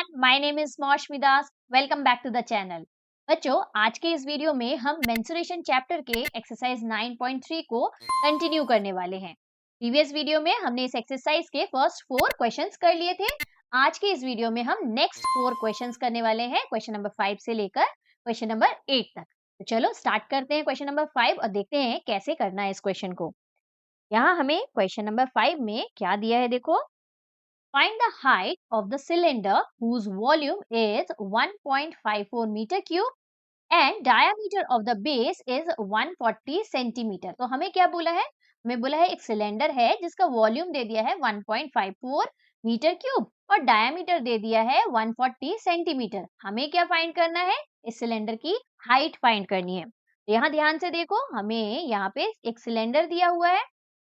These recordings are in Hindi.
everyone, my name is Maushmi Das. Welcome back to the channel. बच्चों, आज के इस वीडियो में हम मेंसुरेशन चैप्टर के एक्सरसाइज 9.3 को कंटिन्यू करने वाले हैं। प्रीवियस वीडियो में हमने इस एक्सरसाइज के फर्स्ट 4 क्वेश्चंस कर लिए थे। आज के इस वीडियो में हम नेक्स्ट 4 क्वेश्चंस करने वाले हैं, क्वेश्चन नंबर 5 से लेकर क्वेश्चन नंबर 8 तक। तो चलो स्टार्ट करते हैं क्वेश्चन नंबर 5 और देखते हैं कैसे करना है इस क्वेश्चन को। यहाँ हमें क्वेश्चन नंबर 5 में क्या दिया है, देखो। Find the height of the cylinder whose volume is 1.54 meter cube and diameter of the base is 140 centimetre. तो हमें क्या बोला है? हमें बोला है एक सिलेंडर है जिसका वॉल्यूम दे दिया है 1.54 मीटर क्यूब और डायमीटर दे दिया है 140 सेंटीमीटर। हमें क्या फाइंड करना है? इस सिलेंडर की हाइट फाइंड करनी है। तो यहाँ ध्यान से देखो, हमें यहाँ पे एक सिलेंडर दिया हुआ है,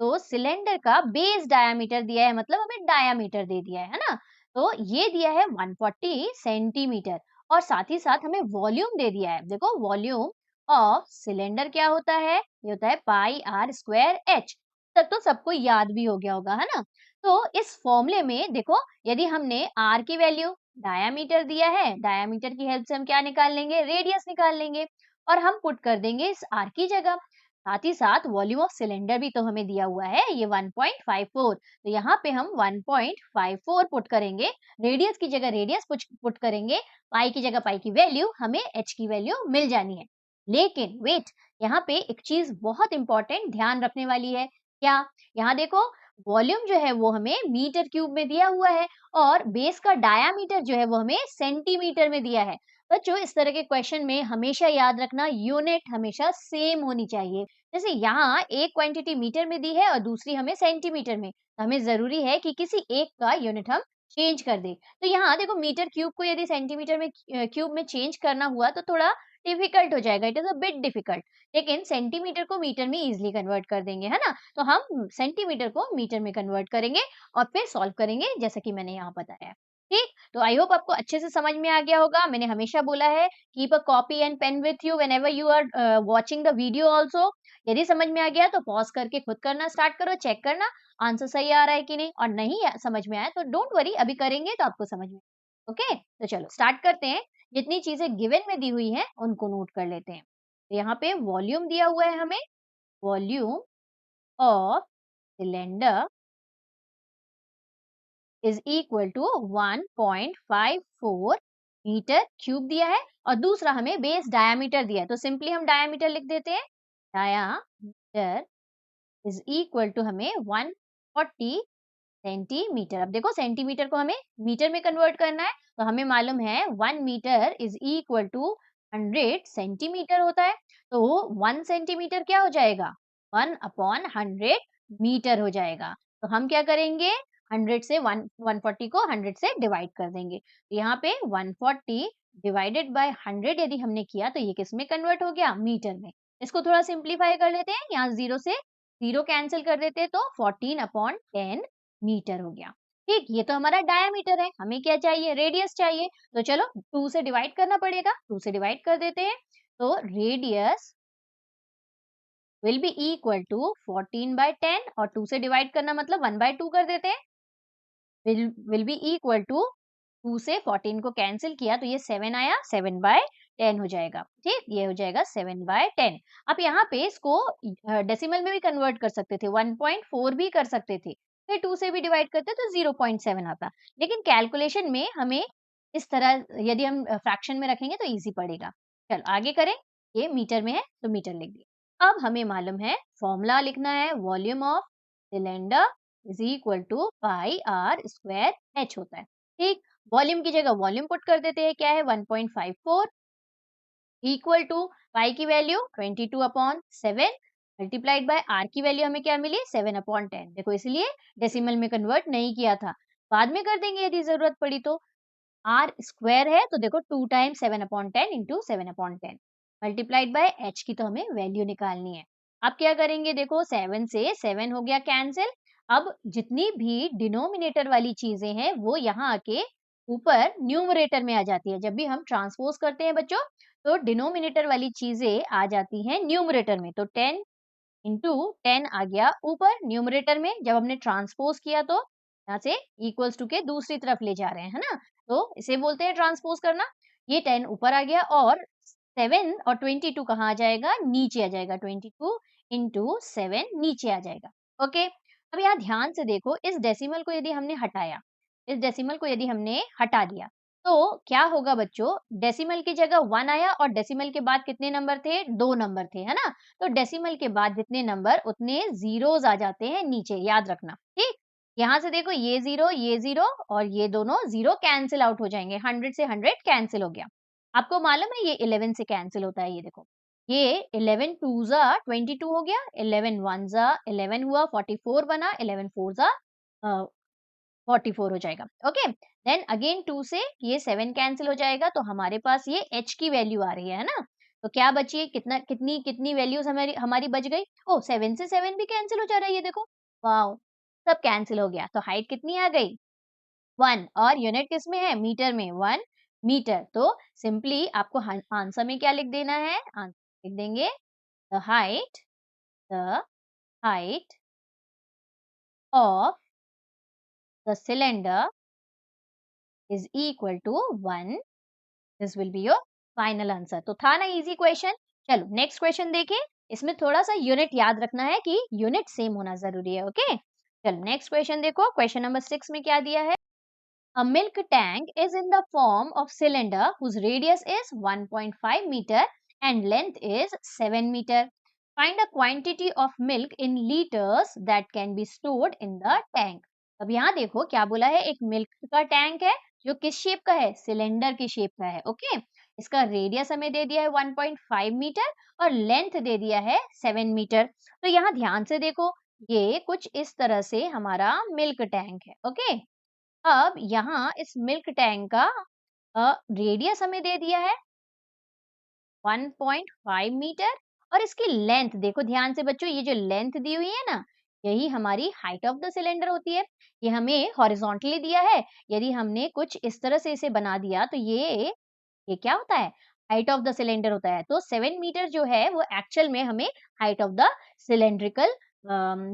तो सिलेंडर का बेस डायामीटर दिया है, मतलब हमें डायामीटर दे दिया है ना। तो ये दिया है 140 सेंटीमीटर और साथ ही साथ हमें वॉल्यूम दे दिया है। देखो, वॉल्यूम ऑफ सिलेंडर क्या होता है? ये होता है पाई आर स्क्वायर एच। तब तो सबको याद भी हो गया होगा, है ना। तो इस फॉर्मूले में देखो, यदि हमने आर की वैल्यू, डायामीटर दिया है, डायामीटर की हेल्प से हम क्या निकाल लेंगे? रेडियस निकाल लेंगे और हम पुट कर देंगे इस आर की जगह। साथ ही साथ वॉल्यूम ऑफ सिलेंडर भी तो हमें दिया हुआ है, ये 1.54। तो यहाँ पे हम 1.54 पुट करेंगे, रेडियस की जगह रेडियस पुट करेंगे, पाई की जगह पाई की वैल्यू, हमें एच की वैल्यू मिल जानी है। लेकिन वेट, यहाँ पे एक चीज बहुत इंपॉर्टेंट ध्यान रखने वाली है। क्या? यहाँ देखो, वॉल्यूम जो है वो हमें मीटर क्यूब में दिया हुआ है और बेस का डायामीटर जो है वो हमें सेंटीमीटर में दिया है। बच्चों, इस तरह के क्वेश्चन में हमेशा याद रखना, यूनिट हमेशा सेम होनी चाहिए। जैसे यहाँ एक क्वांटिटी मीटर में दी है और दूसरी हमें सेंटीमीटर में, तो हमें जरूरी है कि किसी एक का यूनिट हम चेंज कर दें। तो यहाँ देखो, मीटर क्यूब को यदि सेंटीमीटर में क्यूब में चेंज करना हुआ तो थोड़ा डिफिकल्ट हो जाएगा, it is a bit difficult. लेकिन सेंटीमीटर को मीटर में इजिली कन्वर्ट कर देंगे, है ना। तो हम सेंटीमीटर को मीटर में कन्वर्ट करेंगे और फिर सॉल्व करेंगे, जैसा कि मैंने यहाँ बताया। ठीक, तो आई होप आपको अच्छे से समझ में आ गया होगा। मैंने हमेशा बोला है, keep a copy and pen with you whenever you are watching the video also. यदि समझ में आ गया तो पॉज करके खुद करना स्टार्ट करो, चेक करना आंसर सही आ रहा है कि नहीं, और नहीं समझ में आया तो डोंट वरी, अभी करेंगे तो आपको समझ में। ओके, तो चलो स्टार्ट करते हैं। जितनी चीजें गिवन में दी हुई हैं उनको नोट कर लेते हैं। तो यहाँ पे वॉल्यूम दिया हुआ है हमें, volume of cylinder is equal to 1.54 metre cube दिया है और दूसरा हमें बेस डायामीटर दिया है, तो सिंपली हम डायामीटर लिख देते हैं। डायामीटर इज इक्वल टू हमें 140 सेंटीमीटर। अब देखो, सेंटीमीटर को हमें मीटर में कन्वर्ट करना है, तो हमें मालूम है 1 metre is equal to 100 centimetre होता है। तो 1 सेंटीमीटर क्या हो जाएगा? 1/100 मीटर हो जाएगा। तो हम क्या करेंगे? 100 से 140 को 100 से डिवाइड कर देंगे। तो यहाँ पे 140 डिवाइडेड बाय 100 यदि हमने किया तो ये किस में कन्वर्ट हो गया? मीटर में। इसको थोड़ा सिंप्लीफाई कर लेते हैं, यहाँ 0 से 0 कैंसिल कर देते हैं, तो 14/10 मीटर हो गया। ठीक, ये तो हमारा डायामीटर है। हमें क्या चाहिए? रेडियस चाहिए। तो चलो 2 से डिवाइड करना पड़ेगा, 2 से डिवाइड कर देते हैं। तो radius will be equal to 14/10 और 2 से डिवाइड करना मतलब 1/2 कर देते हैं। विल बी इक्वल टू 2 से 14 को कैंसिल किया तो ये 7 आया, 7/10 हो जाएगा। ठीक, ये हो जाएगा 7/10। अब यहाँ पे इसको डेसिमल में भी कन्वर्ट कर सकते थे, 1.4 भी कर सकते थे, फिर 2 से भी डिवाइड करते तो 0.7 आता। लेकिन कैलकुलेशन में हमें इस तरह यदि हम फ्रैक्शन में रखेंगे तो इजी पड़ेगा। चल आगे करें, ये मीटर में है तो मीटर लिख दिया। अब हमें मालूम है, फॉर्मूला लिखना है, volume of cylinder is equal to pi R square H होता है। ठीक, वॉल्यूम की जगह वॉल्यूम पुट कर देते हैं, क्या है? 1.54 इक्वल टू पाई की वैल्यू 22/7 मल्टीप्लाइड बाय आर की वैल्यू हमें क्या मिली? 7/10। देखो, इसलिए डेसिमल में कन्वर्ट नहीं किया था, बाद में कर देंगे यदि जरूरत पड़ी तो। आर स्क्वायर है तो देखो 2 times 7/10 into 7/10 multiplied by H की तो हमें वैल्यू निकालनी है। अब क्या करेंगे? देखो, 7 से 7 हो गया कैंसिल। अब जितनी भी डिनोमिनेटर वाली चीजें हैं वो यहाँ आके ऊपर न्यूमरेटर में आ जाती है। जब भी हम ट्रांसपोज करते हैं बच्चों, तो डिनोमिनेटर वाली चीजें आ जाती हैं न्यूमरेटर में। तो 10 इंटू 10 आ गया ऊपर न्यूमरेटर में, जब हमने ट्रांसपोज किया तो यहाँ से इक्वल्स टू के दूसरी तरफ ले जा रहे हैं, है ना? तो इसे बोलते हैं ट्रांसपोज करना। ये 10 ऊपर आ गया और 7 और 22 कहाँ आ जाएगा? नीचे आ जाएगा। 22 इंटू 7 नीचे आ जाएगा। ओके, अब यहाँ ध्यान से देखो, इस डेसिमल को यदि हमने हटाया, इस डेसिमल को यदि हमने हटा दिया, तो क्या होगा बच्चों? डेसिमल की जगह 1 आया और डेसिमल के बाद कितने नंबर थे? 2 नंबर थे, है ना? तो डेसिमल के बाद जितने नंबर उतने ज़ीरोज़ आ जाते हैं नीचे, याद रखना, ठीक? यहाँ से देखो, ये 0 और ये दोनों 0 कैंसल आउट हो जाएंगे। 100 से 100 कैंसल हो गया। आपको मालूम है ये 11 से कैंसिल होता है, ये देखो। ये 11 टू ज़ा 22 हो गया, 11 वन ज़ा 11 हुआ, 44 बना, 11 फोर ज़ा 44 हो जाएगा। ओके, देन अगेन 2 से ये 7 कैंसिल हो जाएगा, तो हमारे पास ये h की वैल्यू आ रही है ना? तो क्या बची? कितना कितनी कितनी वैल्यूज हमारी हमारी बच गई? ओ 7 से 7 भी कैंसिल हो जा रहा है, ये देखो। वाओ, सब कैंसिल हो गया। तो हाइट कितनी आ गई? 1। और यूनिट किस में है? मीटर में। 1 मीटर। तो सिंपली आपको आंसर में क्या लिख देना है? आंसर लिख देंगे the the height of the cylinder is equal to 1. This will be your final answer. तो था ना इजी क्वेश्चन? चलो नेक्स्ट क्वेश्चन देखें। इसमें थोड़ा सा यूनिट याद रखना है कि यूनिट सेम होना जरूरी है। ओके, चलो नेक्स्ट क्वेश्चन देखो। क्वेश्चन नंबर 6 में क्या दिया है? A milk tank is in the form of cylinder whose radius is 1.5 meter and length is 7 meter. Find a quantity of milk in liters that can be stored in the tank. अब यहाँ देखो क्या बोला है, एक मिल्क का टैंक है जो किस शेप का है? सिलेंडर की शेप का है। ओके, इसका रेडियस हमें दे दिया है 1.5 मीटर और लेंथ दे दिया है 7 मीटर। तो यहाँ ध्यान से देखो, ये कुछ इस तरह से हमारा मिल्क टैंक है। ओके, अब यहाँ इस मिल्क टैंक का रेडियस हमें दे दिया है 1.5 मीटर और इसकी लेंथ देखो ध्यान से बच्चों, ये जो लेंथ दी हुई है ना, यही हमारी हाइट ऑफ द सिलेंडर होती है। ये हमें हॉरिजॉन्टली दिया है। यदि हमने कुछ इस तरह से इसे बना दिया तो ये क्या होता है? हाइट ऑफ द सिलेंडर होता है। तो 7 मीटर जो है वो एक्चुअल में हमें height of the cylindrical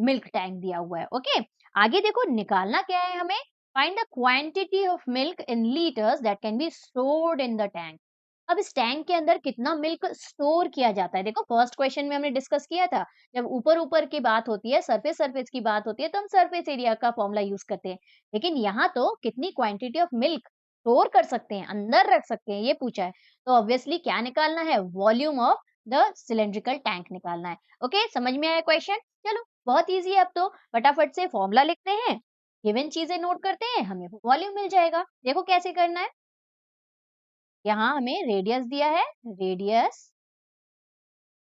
milk tank दिया हुआ है। ओके, आगे देखो निकालना क्या है हमें? Find the quantity of milk in litres that can be stored in the tank. अब इस टैंक के अंदर कितना मिल्क स्टोर किया जाता है? देखो फर्स्ट क्वेश्चन में हमने डिस्कस किया था, जब ऊपर ऊपर की बात होती है, सरफेस सरफेस की बात होती है, तो हम सरफेस एरिया का फॉर्मूला यूज करते हैं। लेकिन यहाँ तो कितनी क्वांटिटी ऑफ मिल्क स्टोर कर सकते हैं, अंदर रख सकते हैं, ये पूछा है। तो ऑब्वियसली क्या निकालना है? Volume of the cylindrical tank निकालना है। ओके, समझ में आया क्वेश्चन? चलो बहुत इजी है। अब तो फटाफट से फॉर्मूला लिखते हैं, गिवन चीजें नोट करते हैं, हमें वॉल्यूम मिल जाएगा। देखो कैसे करना है। यहाँ हमें रेडियस दिया है, रेडियस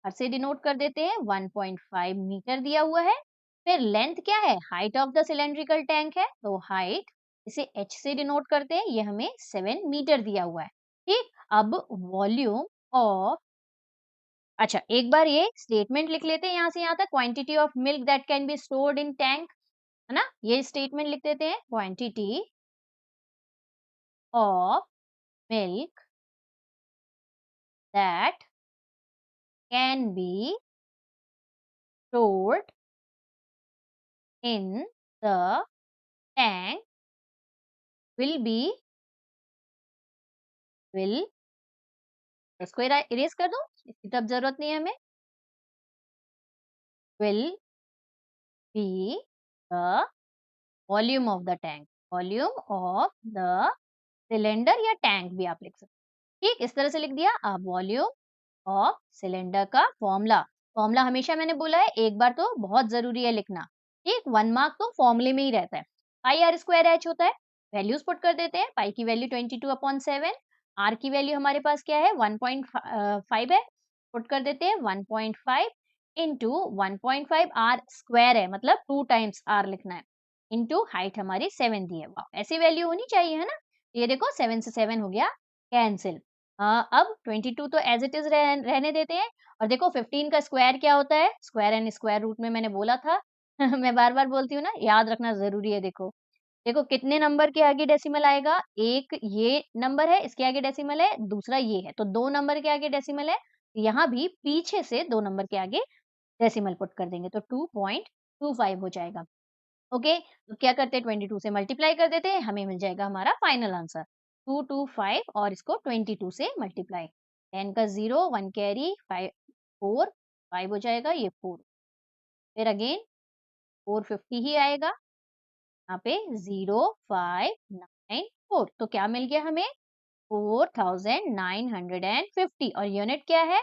और से डिनोट कर देते हैं, 1.5 मीटर दिया हुआ है। फिर लेंथ क्या है? Height of the cylindrical tank है, तो हाइट इसे h से डिनोट करते हैं, ये हमें 7 मीटर दिया हुआ है। ठीक, अब वॉल्यूम ऑफ, अच्छा एक बार ये स्टेटमेंट लिख लेते हैं यहाँ से यहाँ तक, quantity of milk that can be stored in tank, है ना? ये स्टेटमेंट लिख देते हैं, quantity of milk that can be stored in the tank will be, will, इसको इरेज कर दो, इसकी तब जरूरत नहीं है हमें, will be the volume of the tank, volume of the cylinder या टैंक भी आप लिख सकते हैं। ठीक, इस तरह से लिख दिया। अब वॉल्यूम ऑफ सिलेंडर का फॉर्मूला, फॉर्मूला हमेशा मैंने बोला है एक बार तो बहुत जरूरी है लिखना। ठीक, 1 मार्क तो फॉर्मूले में ही रहता है। पाई आर स्क्वायर एच होता है, वैल्यूज पुट कर देते हैं। पाई की वैल्यू 22/7, आर की वैल्यू हमारे पास क्या है? 1.5 है, पुट कर देते हैं 1.5 इंटू 1.5 आर स्क्वायर है, मतलब 2 टाइम्स आर लिखना है, इंटू हाइट हमारी 7 दी है। वाह, ऐसी वैल्यू होनी चाहिए, है ना? ये देखो 7 से 7 हो गया कैंसिल। अब 22 तो एज इट इज रहने देते हैं। और देखो 15 का स्क्वायर क्या होता है? स्क्वायर एंड स्क्वायर रूट में मैंने बोला था मैं बार बार बोलती हूँ ना, याद रखना जरूरी है। देखो देखो कितने नंबर के आगे डेसिमल आएगा? एक ये नंबर है, इसके आगे डेसिमल है, दूसरा ये है, तो 2 नंबर के आगे डेसिमल है। यहाँ भी पीछे से 2 नंबर के आगे डेसिमल पुट कर देंगे, तो 2.25 हो जाएगा। ओके, तो क्या करते हैं 22 से मल्टीप्लाई कर देते हैं, हमें मिल जाएगा हमारा फाइनल आंसर 225 और इसको 22 से मल्टीप्लाई 10 का 0 1 कैरी 5 4 5 हो जाएगा ये 4 फिर अगेन 450 ही आएगा यहाँ पे 0594 तो क्या मिल गया हमें 4950 और यूनिट क्या है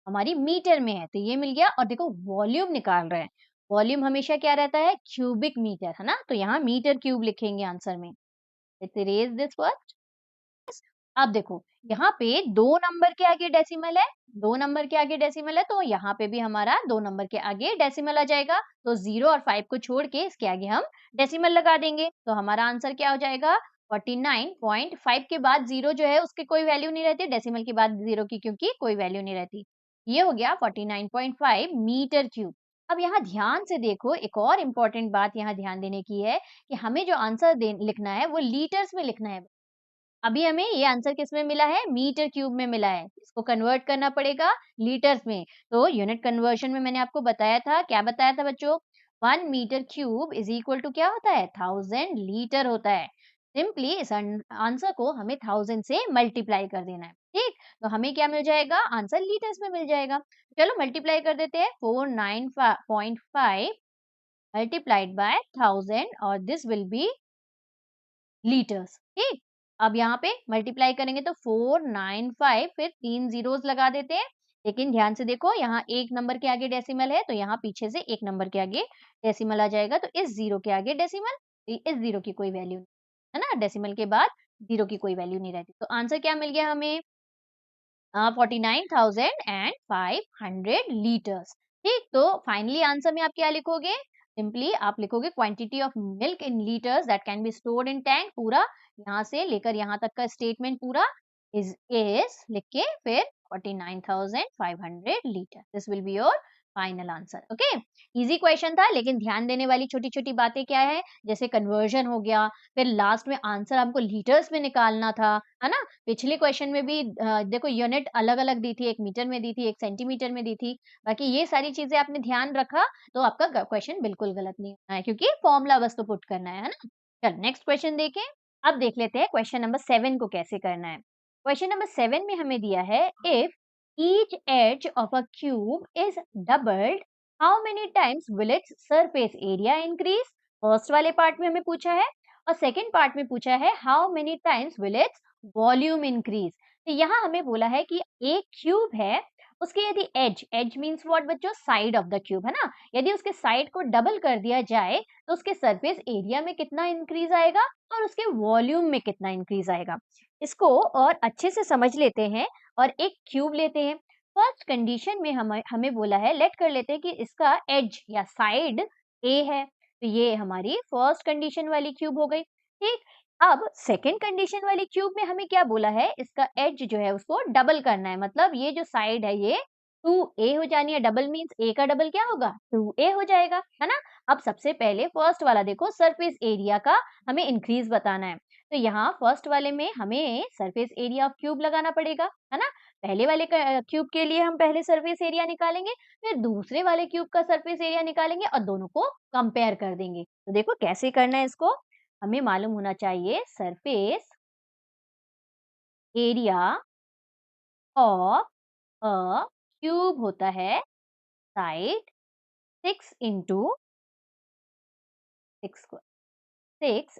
हमारी मीटर में है तो ये मिल गया और देखो वॉल्यूम निकाल रहे हैं वॉल्यूम हमेशा क्या रहता है क्यूबिक मीटर है ना तो यहाँ मीटर क्यूब लिखेंगे आंसर में लेट्स इरेज दिस फर्स्ट अब देखो यहाँ पे 2 नंबर के आगे डेसिमल है 2 नंबर के आगे डेसिमल है तो यहाँ पे भी हमारा 2 नंबर के आगे डेसिमल आ जाएगा तो 0 और 5 को छोड़ के इसके आगे हम डेसिमल लगा देंगे तो हमारा आंसर क्या हो जाएगा 49.5 के बाद 0 जो है उसकी कोई वैल्यू नहीं रहती डेसिमल के बाद 0 की क्योंकि कोई वैल्यू नहीं रहती ये हो गया 49.5 मीटर क्यूब अब यहाँ ध्यान से देखो एक और इम्पोर्टेंट बात यहाँ ध्यान देने की है कि हमें जो आंसर लिखना है वो लीटर्स में लिखना है अभी हमें ये आंसर किसमें मिला है मीटर क्यूब में मिला है इसको कन्वर्ट करना पड़ेगा लीटर्स में तो यूनिट कन्वर्शन में मैंने आपको बताया था क्या बताया था बच्चों 1 metre cube is equal to क्या होता है 1000 लीटर होता है सिंपली इस आंसर को हमें 1000 से मल्टीप्लाई कर देना है ठीक तो हमें क्या मिल जाएगा आंसर लीटर्स में मिल जाएगा चलो मल्टीप्लाई कर देते हैं 495.5 मल्टीप्लाइड बाय 1000 और दिस विल बी लीटर्स ठीक अब यहाँ पे मल्टीप्लाई करेंगे तो 495 फिर 3 जीरोस लगा देते हैं लेकिन ध्यान से देखो यहाँ 1 नंबर के आगे डेसिमल है तो यहाँ पीछे से 1 नंबर के आगे डेसिमल आ जाएगा तो इस 0 के आगे डेसिमल इस 0 की कोई वैल्यू नहीं है ना डेसिमल के बाद 0 की कोई वैल्यू नहीं रहती तो आंसर क्या मिल गया हमें 49,500 लीटर्स ठीक तो फाइनली आंसर में आप क्या लिखोगे सिंपली आप लिखोगे quantity of milk in litres that can be stored in tank पूरा यहाँ से लेकर यहाँ तक का स्टेटमेंट पूरा इज लिख के फिर 49,500 litre this will be your final answer okay easy question था लेकिन ध्यान देने वाली छोटी छोटी बातें क्या है जैसे कन्वर्जन हो गया फिर लास्ट में आंसर हमको लीटर्स में निकालना था है ना पिछले क्वेश्चन में भी देखो यूनिट अलग अलग दी थी एक मीटर में दी थी एक सेंटीमीटर में दी थी बाकी ये सारी चीजें आपने ध्यान रखा तो आपका क्वेश्चन बिल्कुल गलत नहीं होना है क्योंकि फॉर्मूला बस तो पुट करना है ना चल नेक्स्ट क्वेश्चन देखें अब देख लेते हैं क्वेश्चन नंबर 7 को कैसे करना है क्वेश्चन नंबर 7 में हमें दिया है if each edge of a cube is doubled how many times will its surface area increase first वाले पार्ट में हमें पूछा है और सेकंड पार्ट में पूछा है how many times will its volume increase तो यहाँ हमें बोला है कि एक क्यूब है उसके यदि एज मीन्स व्हाट बच्चों साइड ऑफ द क्यूब है ना यदि उसके साइड को डबल कर दिया जाए तो उसके सरफेस एरिया में कितना इंक्रीज आएगा और उसके वॉल्यूम में कितना इंक्रीज आएगा इसको और अच्छे से समझ लेते हैं और एक क्यूब लेते हैं फर्स्ट कंडीशन में हमें बोला है लेट कर लेते हैं कि इसका एज या साइड ए है तो ये हमारी फर्स्ट कंडीशन वाली क्यूब हो गई ठीक अब सेकंड कंडीशन वाली क्यूब में हमें क्या बोला है इसका एज जो है उसको डबल करना है मतलब ये जो साइड है ये 2a हो जानी है डबल मीन्स a का डबल क्या होगा 2a हो जाएगा है ना अब सबसे पहले फर्स्ट वाला देखो सरफेस एरिया का हमें इंक्रीज बताना है तो यहाँ फर्स्ट वाले में हमें सरफेस एरिया ऑफ क्यूब लगाना पड़ेगा है ना पहले वाले क्यूब के लिए हम पहले सरफेस एरिया निकालेंगे फिर दूसरे वाले क्यूब का सरफेस एरिया निकालेंगे और दोनों को कंपेयर कर देंगे तो देखो कैसे करना है इसको हमें मालूम होना चाहिए surface area of a cube होता है साइड 6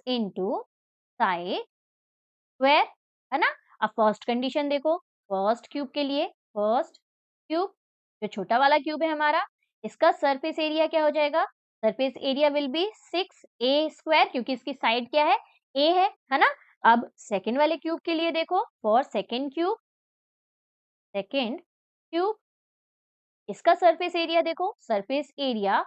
इंटू साइड स्क्वायर है ना अब फर्स्ट कंडीशन देखो फर्स्ट क्यूब के लिए फर्स्ट क्यूब जो छोटा वाला क्यूब है हमारा इसका सरफेस एरिया क्या हो जाएगा surface area will be 6a² क्योंकि इसकी साइड क्या है a है ना अब सेकंड वाले क्यूब के लिए देखो फॉर सेकंड क्यूब इसका सरफेस एरिया देखो सरफेस एरिया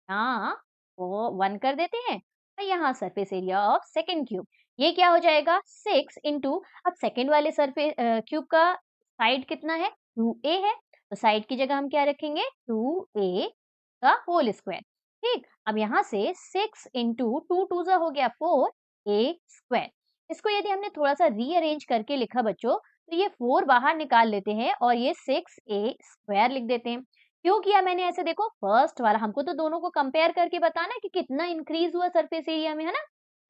यहाँ वो 1 कर देते हैं और यहाँ surface area of second cube ये क्या हो जाएगा 6 इंटू अब सेकंड वाले सरफेस क्यूब का साइड कितना है 2a है तो साइड की जगह हम क्या रखेंगे 2a का होल स्क्वायर ठीक अब यहाँ से 6 इंटू 2 हो गया 4a² इसको यदि हमने थोड़ा सा रीअरेंज करके लिखा बच्चों तो ये 4 बाहर निकाल लेते हैं और ये 6a² लिख देते हैं क्यों किया मैंने ऐसे? देखो फर्स्ट वाला, हमको तो दोनों को कंपेयर करके बताना है कि कितना इंक्रीज हुआ सरफेस एरिया में, है ना।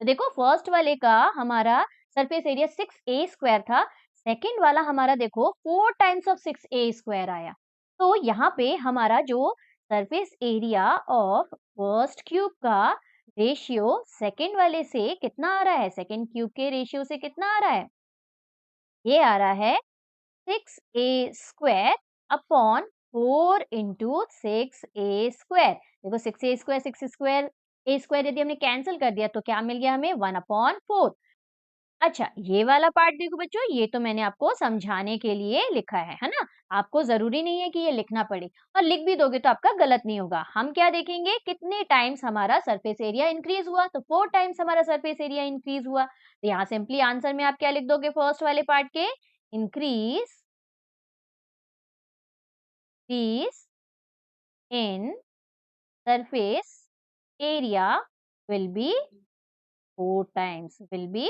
तो देखो फर्स्ट वाले का हमारा सरफेस एरिया 6a² था, सेकंड वाला हमारा देखो 4 टाइम्स ऑफ 6a² आया। तो यहाँ पे हमारा जो surface area of first cube का रेशियो सेकंड वाले से कितना आ रहा है, सेकंड क्यूब के रेशियो से कितना आ रहा है, ये आ रहा है 6a² अपॉन 4 इंटू 6a²। देखो 6a² 6 स्क्वायर a² यदि हमने कैंसिल कर दिया तो क्या मिल गया हमें, 1/4। अच्छा ये वाला पार्ट देखो बच्चों, ये तो मैंने आपको समझाने के लिए लिखा है ना। आपको जरूरी नहीं है कि ये लिखना पड़े, और लिख भी दोगे तो आपका गलत नहीं होगा। हम क्या देखेंगे, कितने टाइम्स हमारा सरफेस एरिया इंक्रीज हुआ, तो 4 टाइम्स हमारा सरफेस एरिया इंक्रीज हुआ। तो यहाँ सिंपली आंसर में आप क्या लिख दोगे, फर्स्ट वाले पार्ट के, increase increase in surface area will be 4 times, will be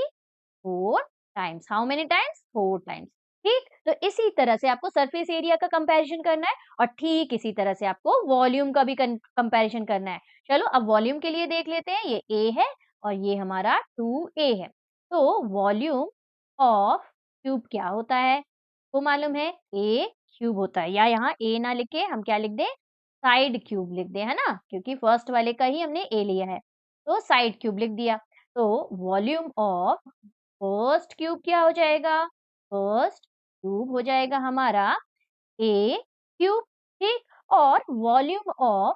4 times. How many times? 4 times. ठीक, तो इसी तरह से आपको सरफेस एरिया का कंपैरिजन करना है, और ठीक इसी तरह से आपको वॉल्यूम का भी कंपैरिजन करना है। चलो अब वॉल्यूम के लिए देख लेते हैं, ये A है और ये हमारा 2A है। तो वॉल्यूम ऑफ क्यूब क्या होता है, वो मालूम है, A क्यूब होता है। या यहाँ A ना लिख के हम क्या लिख दें, साइड क्यूब लिख दें, है ना, क्योंकि फर्स्ट वाले का ही हमने A लिया है, तो साइड क्यूब लिख दिया। तो वॉल्यूम ऑफ फर्स्ट क्यूब क्या हो जाएगा, फर्स्ट क्यूब हो जाएगा हमारा A क्यूब, ठीक। और वॉल्यूम ऑफ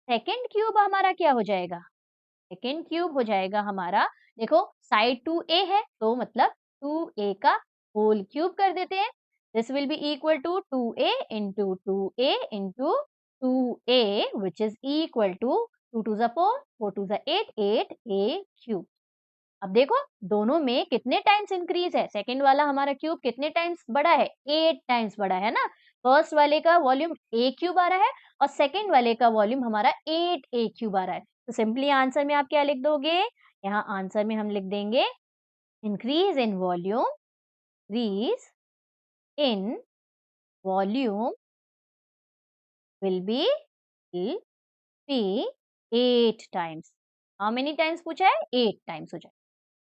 सेकंड क्यूब हमारा क्या हो जाएगा, सेकंड क्यूब हो जाएगा हमारा, देखो साइड 2A है तो मतलब 2A का होल क्यूब कर देते हैं। This will be equal to 2A into 2A into 2A which is equal to 2 to the 4, 4 to ज़ 8, 8A क्यूब। अब देखो दोनों में कितने टाइम्स इंक्रीज है, सेकंड वाला हमारा क्यूब कितने टाइम्स बड़ा है, 8 टाइम्स बड़ा है ना। फर्स्ट वाले का वॉल्यूम A क्यूब आ रहा है और सेकंड वाले का वॉल्यूम हमारा 8A क्यूब आ रहा है। तो सिंपली आंसर में आप क्या लिख दोगे, यहाँ आंसर में हम लिख देंगे increase in volume, increase in volume will be, will be 8 times. How many times पूछा है, 8 टाइम्स हो जाए,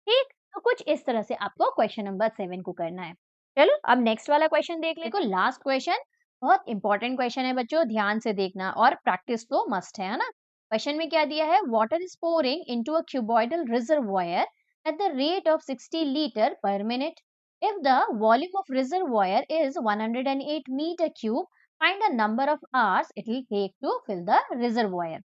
ठीक। तो कुछ इस तरह से आपको क्वेश्चन नंबर 7 को करना है। चलो अब नेक्स्ट वाला क्वेश्चन देख ले। देखो लास्ट क्वेश्चन बहुत इंपॉर्टेंट क्वेश्चन है बच्चों, ध्यान से देखना, और प्रैक्टिस तो मस्ट है ना। क्वेश्चन में क्या दिया है, water is pouring into a cuboidal reservoir at the rate of 60 litre per minute. If the volume of reservoir is 108 metre cube, find the number of hours it will take to fill the reservoir.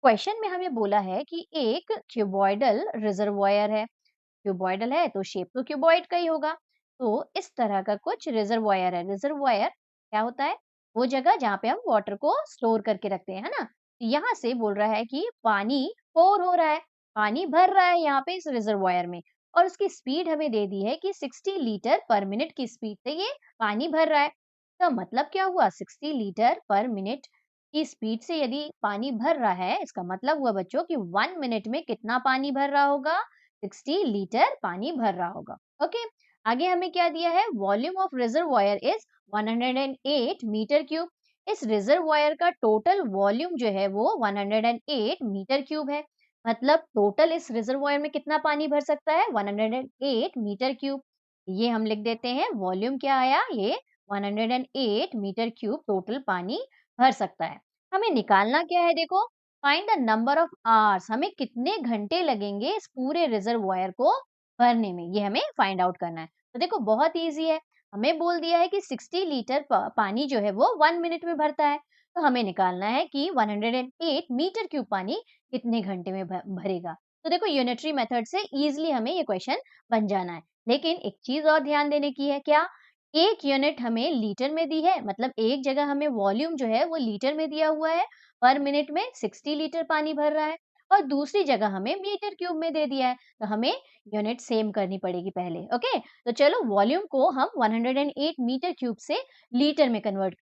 Question में हमें बोला है कि एक क्यूबॉइडल रिजर्वॉयर है, क्यूबॉइडल है तो शेप तो क्यूबॉइड का ही होगा। तो इस तरह का कुछ रिजर्वॉयर है। रिजर्वॉयर क्या होता है, वो जगह जहाँ पे हम वाटर को स्टोर करके रखते हैं, है ना। तो यहाँ से बोल रहा है कि पानी पोर हो रहा है, पानी भर रहा है यहाँ पे इस रिजर्वॉयर में, और उसकी स्पीड हमें दे दी है कि 60 लीटर पर मिनट की स्पीड से ये पानी भर रहा है। तो मतलब क्या हुआ, 60 लीटर पर मिनट की स्पीड से यदि पानी भर रहा है, इसका मतलब हुआ बच्चों कि 1 मिनट में कितना पानी भर रहा होगा, 60 लीटर पानी भर रहा होगा। ओके, आगे हमें क्या दिया है, volume of reservoir is 108 metre cube. इस रिजर्वॉयर का टोटल वॉल्यूम जो है वो 108 मीटर क्यूब है। मतलब टोटल इस रिजर्वॉयर में कितना पानी भर सकता है, 108 मीटर क्यूब। ये हम लिख देते हैं, वॉल्यूम क्या आया, ये 108 मीटर क्यूब टोटल पानी भर सकता है। हमें निकालना क्या है, देखो find the number of hours, हमें कितने घंटे लगेंगे इस पूरे रिजर्वॉयर को भरने में, ये हमें फाइंड आउट करना है। तो देखो बहुत इजी है, हमें बोल दिया है कि 60 लीटर पानी जो है वो 1 मिनट में भरता है। तो हमें निकालना है कि 108 मीटर क्यूब पानी कितने घंटे में भरेगा। तो देखो यूनिटरी मेथड से इजीली हमें ये क्वेश्चन बन जाना है। लेकिन एक चीज और ध्यान देने की है, क्या, एक यूनिट हमें लीटर में दी है, मतलब एक जगह हमें वॉल्यूम जो है वो लीटर में दिया हुआ है, पर मिनट में 60 लीटर पानी भर रहा है, और दूसरी जगह हमें मीटर क्यूब में दे दिया है, तो हमें यूनिट सेम करनी पड़ेगी पहले। ओके, तो चलो वॉल्यूम को हम 108 मीटर क्यूब से लीटर में कन्वर्ट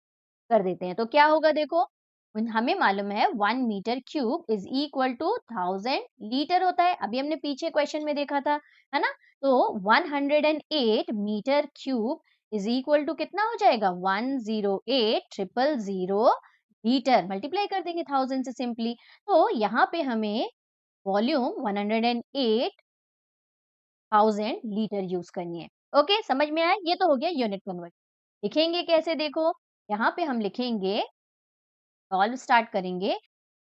कर देते हैं। तो क्या होगा देखो, हमें मालूम है 1 metre cube is equal to 1000 litre होता है, अभी हमने पीछे क्वेश्चन में देखा था, है ना। तो 108 metre cube is equal to कितना हो जाएगा, 108,000 लीटर मल्टीप्लाई कर देंगे 1000 से सिंपली। तो यहाँ पे हमें वॉल्यूम 108,000 लीटर यूज करनी है। ओके, समझ में आया? ये तो हो गया यूनिट कन्वर्जन। लिखेंगे कैसे देखो, यहाँ पे हम लिखेंगे, सॉल्व स्टार्ट करेंगे।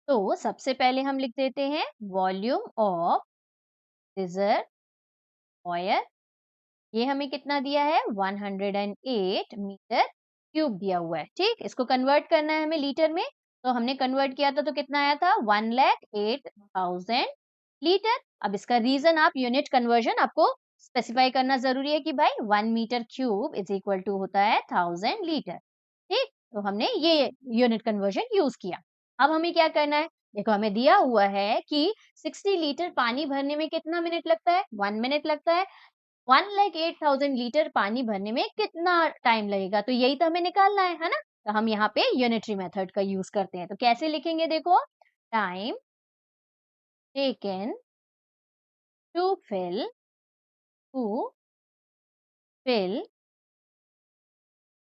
तो सबसे पहले हम लिख देते हैं वॉल्यूम ऑफ रिजर्व ऑयल। ये हमें कितना दिया है? 108 मीटर क्यूब दिया हुआ है। ठीक, इसको कन्वर्ट करना है हमें लीटर में। तो हमने कन्वर्ट किया था तो कितना आया था? 1,08,000 लीटर। अब इसका रीजन आप यूनिट कन्वर्जन आपको स्पेसिफाई करना जरूरी है कि भाई 1 metre cube is equal to होता है 1000 लीटर। ठीक, तो हमने ये यूनिट कन्वर्जन यूज किया। अब हमें क्या करना है? देखो हमें दिया हुआ है कि 60 लीटर पानी भरने में कितना मिनट लगता है? 1 मिनट लगता है। 1,08,000 लीटर पानी भरने में कितना टाइम लगेगा? तो यही तो हमें निकालना है ना? तो हम यहाँ पे यूनिटरी मेथड का यूज करते हैं। तो कैसे लिखेंगे देखो, time taken to fill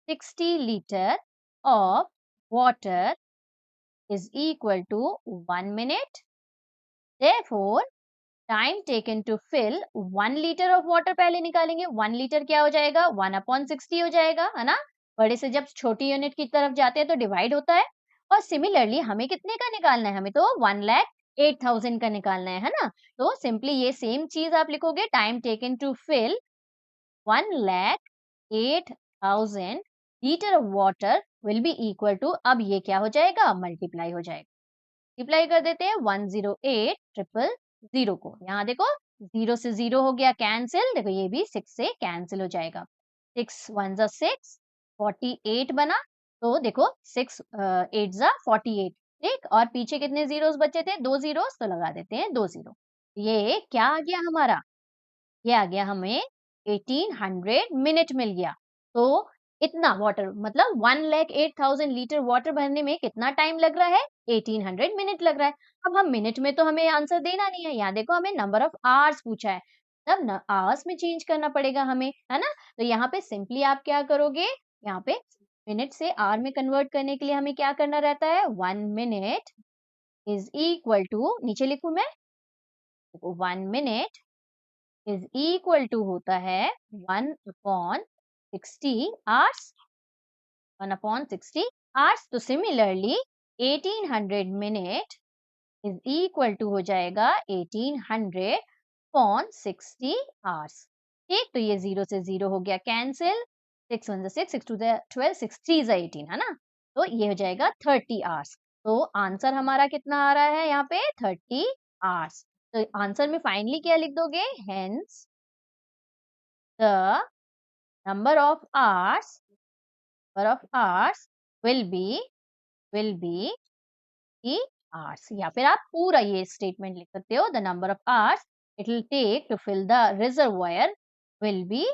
60 liter of water is equal to 1 minute. Therefore, time taken to fill 1 litre of water पहले निकालेंगे। 1 लीटर क्या हो जाएगा? 1/60 हो जाएगा, है ना? बड़े से जब छोटी यूनिट की तरफ जाते हैं तो डिवाइड होता है। और सिमिलरली हमें कितने का निकालना है? हमें तो 1,08,000 का निकालना है ना? तो सिंपली ये सेम चीज आप लिखोगे, time taken to fill 1,08,000 litre of water will be equal to, अब ये क्या हो जाएगा? मल्टीप्लाई हो जाएगा। मल्टीप्लाई कर देते हैं 108,000 को। यहाँ देखो 0 से 0 हो गया कैंसिल, देखो ये भी 6 से कैंसिल हो जाएगा। 6 1 जा 6, 48 बना। तो देखो 6 8 जा 48। ठीक, और पीछे कितने जीरोस बचे थे? 2 जीरोस, तो लगा देते हैं 2 जीरो। ये क्या आ गया हमारा? ये आ गया हमें 1800 मिनट मिल गया। तो इतना वाटर मतलब 1,08,000 लीटर वाटर भरने में कितना टाइम लग रहा है? 1800 मिनट लग रहा है। अब हम मिनट में तो हमें आंसर देना नहीं है, यहाँ देखो हमें नंबर ऑफ आवर्स पूछा है, तब न आवर्स में चेंज करना पड़ेगा हमें, है ना? तो यहाँ पे सिंपली आप क्या करोगे, यहाँ पे मिनट से आवर में कन्वर्ट करने के लिए हमें क्या करना रहता है? 1 मिनट इज इक्वल टू, नीचे लिखूं मैं, 1 मिनट इज इक्वल टू होता है 1/60 आवर्स। 1/60 आवर्स। तो similarly 1800 minute is equal to हो जाएगा 1800/60 आवर्स। ठीक, तो ये 0 से 0 हो गया कैंसिल। 6 1 6, 6 2 12, 6 3 18, है ना? तो ये हो जाएगा 30 आवर्स। तो आंसर हमारा कितना आ रहा है यहाँ पे? 30 आवर्स। तो आंसर में फाइनली क्या लिख दोगे? Hence the number of hours will be the hours, या फिर आप पूरा ये स्टेटमेंट लिख सकते हो, the number of hours it will take to fill the reservoir will be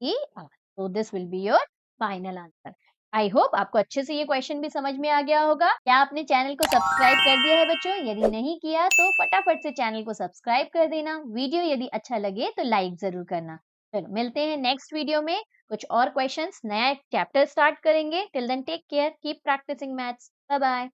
the hours. So this will be your final answer. I hope आपको अच्छे से ये क्वेश्चन भी समझ में आ गया होगा। क्या आपने चैनल को सब्सक्राइब कर दिया है बच्चों? यदि नहीं किया तो फटाफट से चैनल को सब्सक्राइब कर देना। वीडियो यदि अच्छा लगे तो लाइक जरूर करना। चलो मिलते हैं नेक्स्ट वीडियो में, कुछ और क्वेश्चंस, नया चैप्टर स्टार्ट करेंगे। Till then take care, keep practising maths. Bye bye.